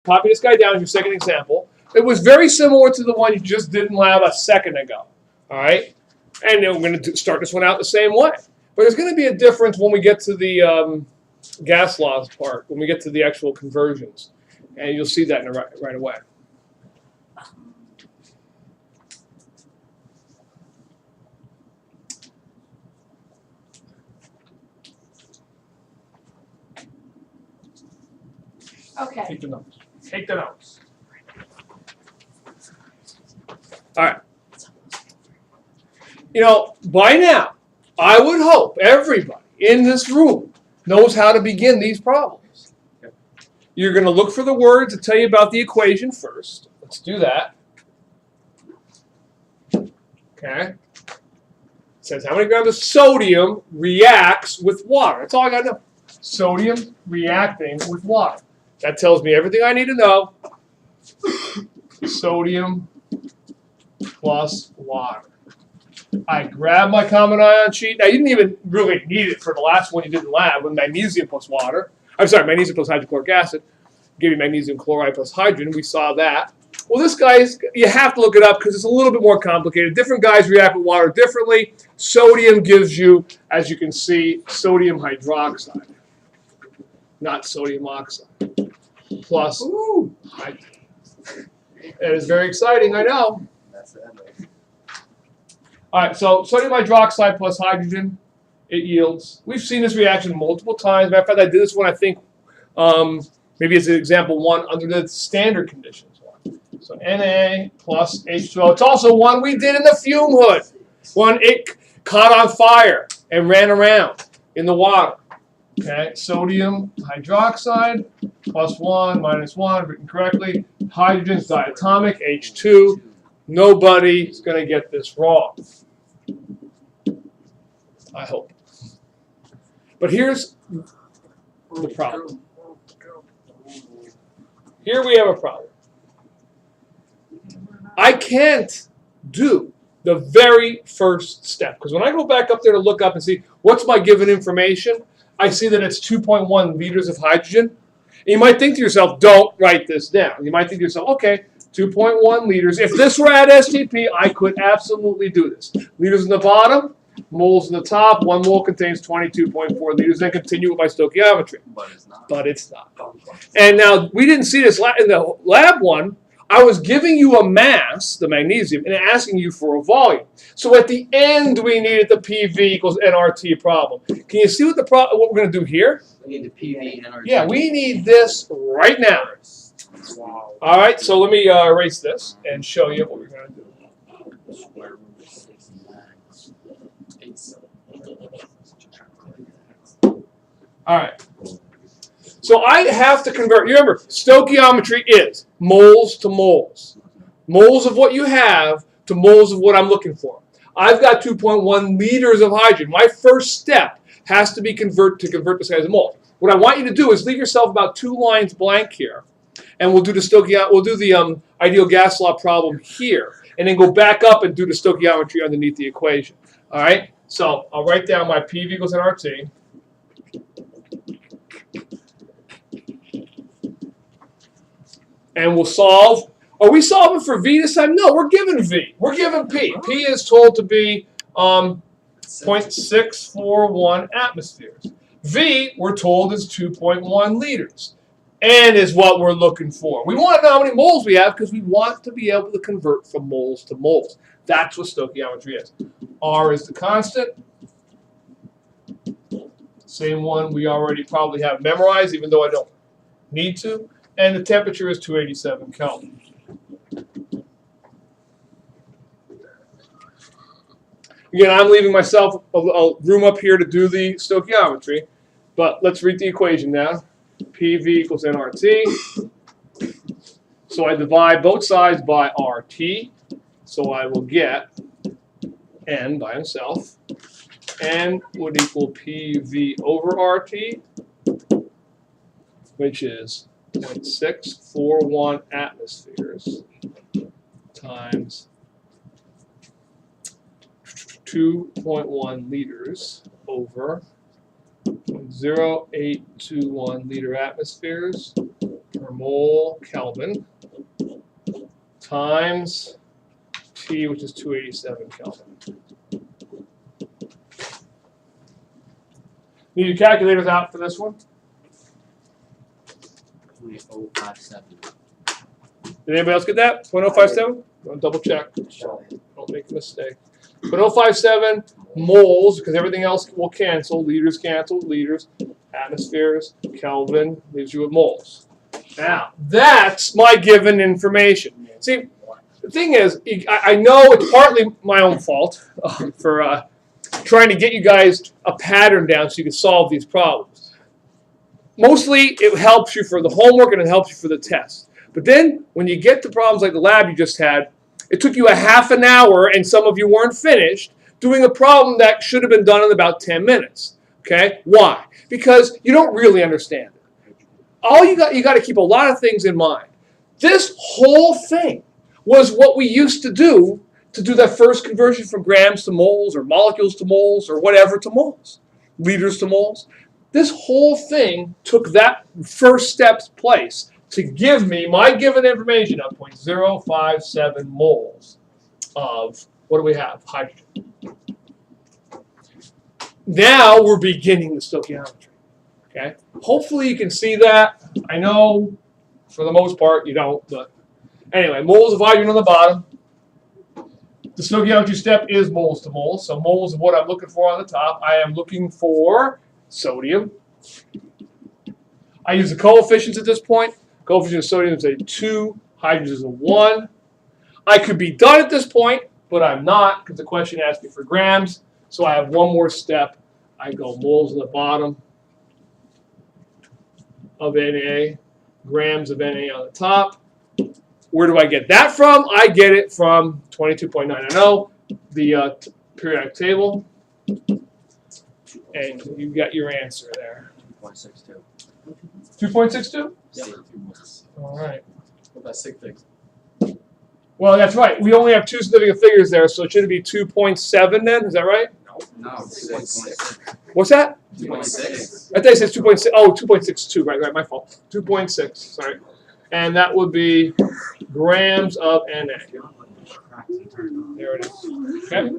Copy this guy down as your second example. It was very similar to the one you just did in lab a second ago. All right? And then we're going to start this one out the same way. But there's going to be a difference when we get to the gas laws part, when we get to the actual conversions. And you'll see that right away. Okay. Take the notes. Take the notes. All right. You know, by now, I would hope everybody in this room knows how to begin these problems. You're going to look for the word to tell you about the equation first. Let's do that. Okay. It says how many grams of sodium reacts with water. That's all I got to know. Sodium reacting with water. That tells me everything I need to know. Sodium plus water. I grab my common ion sheet. Now, you didn't even really need it for the last one you did in lab with magnesium plus water. I'm sorry, magnesium plus hydrochloric acid. Give you magnesium chloride plus hydrogen. We saw that. Well, this guy's, you have to look it up because it's a little bit more complicated. Different guys react with water differently. Sodium gives you, as you can see, sodium hydroxide, not sodium oxide, plus hydrogen. It is very exciting, I know. All right, so sodium hydroxide plus hydrogen, it yields. We've seen this reaction multiple times. Matter of fact, I did this one, I think, maybe as an example one under the standard conditions. So Na plus H2O. It's also one we did in the fume hood. One it caught on fire and ran around in the water. Okay, sodium hydroxide plus 1 minus 1, written correctly. Hydrogen's diatomic, H2. Nobody's going to get this wrong. I hope. But here's the problem. Here we have a problem. I can't do the very first step. Because when I go back up there to look up and see what's my given information, I see that it's 2.1 liters of hydrogen. And you might think to yourself, don't write this down. You might think to yourself, okay, 2.1 liters. If this were at STP, I could absolutely do this. Liters in the bottom, moles in the top. 1 mole contains 22.4 liters. Then continue with my stoichiometry. But it's not. And now, we didn't see this in the lab one. I was giving you a mass, the magnesium, and asking you for a volume. So at the end, we needed the PV equals nRT problem. Can you see what what we're going to do here? We need the PV nRT. Yeah, we need this right now. Wow. All right, so let me erase this and show you what we're going to do. All right. So I have to convert. You remember, stoichiometry is moles to moles. Moles of what you have to moles of what I'm looking for. I've got 2.1 liters of hydrogen. My first step has to be convert this guy to moles. What I want you to do is leave yourself about 2 lines blank here, and we'll do the ideal gas law problem here, and then go back up and do the stoichiometry underneath the equation. All right. So I'll write down my PV equals nRT. And we'll solve. Are we solving for V this time? No, we're given V. We're given P. P is told to be 0.641 atmospheres. V, we're told, is 2.1 liters. N is what we're looking for. We want to know how many moles we have because we want to be able to convert from moles to moles. That's what stoichiometry is. R is the constant. Same one we already probably have memorized, even though I don't need to. And the temperature is 287 Kelvin. Again, I'm leaving myself a room up here to do the stoichiometry, but let's read the equation now. PV equals nRT. So I divide both sides by RT. So I will get N by himself. N would equal PV over RT, which is 0.641 atmospheres times 2.1 liters over 0.0821 liter atmospheres per mole Kelvin times T, which is 287 Kelvin. Need your calculators out for this one? 0.057. Did anybody else get that? 0.057? Don't double check. Don't make a mistake. 0.057 moles, because everything else will cancel. Liters cancel, liters. Atmospheres, Kelvin, leaves you with moles. Now, that's my given information. See, the thing is, I know it's partly my own fault for trying to get you guys a pattern down so you can solve these problems. Mostly, it helps you for the homework and it helps you for the test. But then, when you get to problems like the lab you just had, it took you a half an hour, and some of you weren't finished, doing a problem that should have been done in about 10 minutes. Okay? Why? Because you don't really understand it. All you got to keep a lot of things in mind. This whole thing was what we used to do that first conversion from grams to moles or molecules to moles or whatever to moles, liters to moles. This whole thing took that first step's place to give me my given information of 0.057 moles of, what do we have? Hydrogen. Now we're beginning the stoichiometry. Okay? Hopefully you can see that. I know for the most part you don't, but anyway, moles of hydrogen on the bottom. The stoichiometry step is moles to moles. So moles of what I'm looking for on the top. I am looking for sodium. I use the coefficients at this point. Coefficient of sodium is a 2, hydrogen is a 1. I could be done at this point, but I'm not because the question asked me for grams. So I have one more step. I go moles on the bottom of Na, grams of Na on the top. Where do I get that from? I get it from 22.990, the periodic table. And you got your answer there. 2.62. 2.62? Yeah. All right. What about sig figs? Well, that's right. We only have two significant figures there, so it should be 2.7 then? Is that right? No, 2.6. What's that? 2.6. I thought it says 2.6. Oh, 2.62. Right, my fault. 2.6. Sorry. And that would be grams of Na. There it is. Okay?